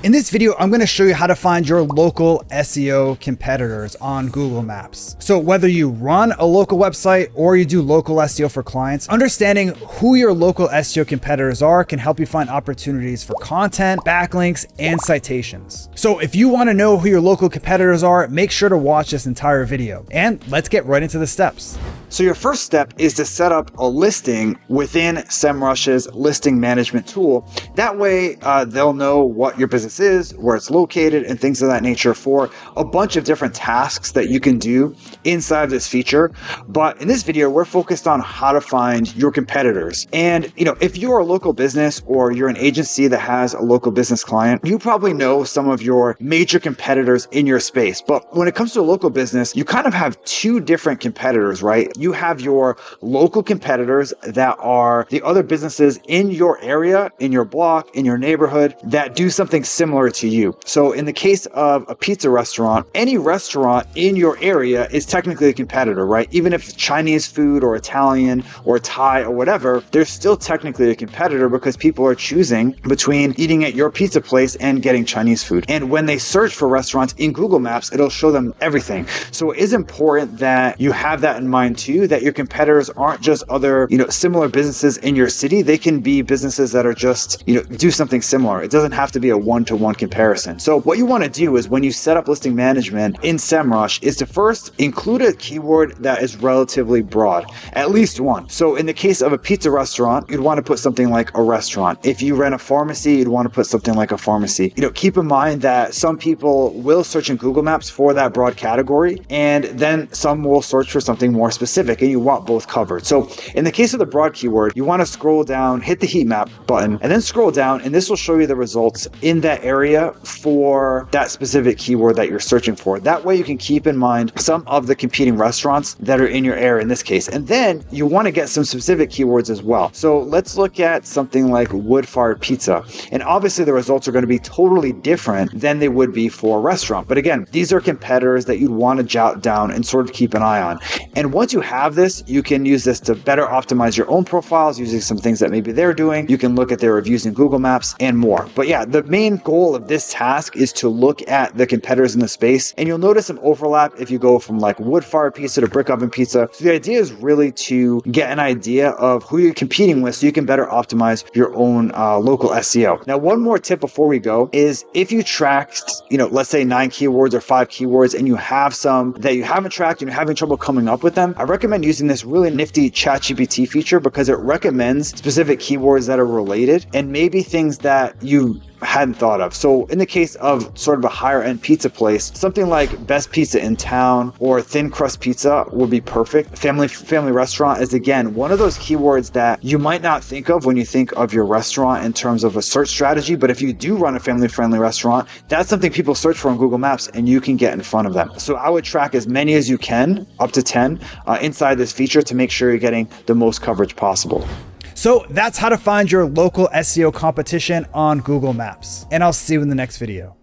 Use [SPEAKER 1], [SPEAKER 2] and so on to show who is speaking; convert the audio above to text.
[SPEAKER 1] In this video, I'm going to show you how to find your local SEO competitors on Google Maps. So whether you run a local website or you do local SEO for clients, understanding who your local SEO competitors are can help you find opportunities for content, backlinks, and citations. So if you want to know who your local competitors are, make sure to watch this entire video. And let's get right into the steps.
[SPEAKER 2] So your first step is to set up a listing within SEMrush's listing management tool. That way they'll know what your business is, where it's located, and things of that nature for a bunch of different tasks that you can do inside this feature. But in this video, we're focused on how to find your competitors. And if you're a local business or you're an agency that has a local business client, you probably know some of your major competitors in your space. But when it comes to a local business, you kind of have two different competitors, right? You have your local competitors that are the other businesses in your area, in your block, in your neighborhood that do something similar to you. So in the case of a pizza restaurant, any restaurant in your area is technically a competitor, right? Even if it's Chinese food or Italian or Thai or whatever, they're still technically a competitor because people are choosing between eating at your pizza place and getting Chinese food. And when they search for restaurants in Google Maps, it'll show them everything. So it is important that you have that in mind too, that your competitors aren't just other, similar businesses in your city. They can be businesses that are just, do something similar. It doesn't have to be a one-to-one comparison. So what you want to do is when you set up listing management in SEMrush is to first include a keyword that is relatively broad, at least one. So in the case of a pizza restaurant, you'd want to put something like a restaurant. If you rent a pharmacy, you'd want to put something like a pharmacy. Keep in mind that some people will search in Google Maps for that broad category, and then some will search for something more specific, and you want both covered. So in the case of the broad keyword, you want to scroll down, hit the heat map button, and then scroll down, and this will show you the results in that area for that specific keyword that you're searching for. That way you can keep in mind some of the competing restaurants that are in your area in this case. And then you want to get some specific keywords as well. So let's look at something like wood-fired pizza. And obviously the results are going to be totally different than they would be for a restaurant. But again, these are competitors that you'd want to jot down and sort of keep an eye on. And once you have this, you can use this to better optimize your own profiles using some things that maybe they're doing. You can look at their reviews in Google Maps and more. But yeah, the main goal of this task is to look at the competitors in the space, and you'll notice some overlap if you go from like wood-fired pizza to brick oven pizza. So the idea is really to get an idea of who you're competing with so you can better optimize your own local SEO. Now, one more tip before we go is if you tracked, let's say 9 keywords or 5 keywords, and you have some that you haven't tracked and you're having trouble coming up with them, I recommend using this really nifty ChatGPT feature because it recommends specific keywords that are related and maybe things that you hadn't thought of. So in the case of sort of a higher end pizza place, something like best pizza in town or thin crust pizza would be perfect. Family restaurant is again one of those keywords that you might not think of when you think of your restaurant in terms of a search strategy, but if you do run a family friendly restaurant, that's something people search for on Google Maps and you can get in front of them. So I would track as many as you can, up to 10 inside this feature to make sure you're getting the most coverage possible.
[SPEAKER 1] So that's how to find your local SEO competition on Google Maps. And I'll see you in the next video.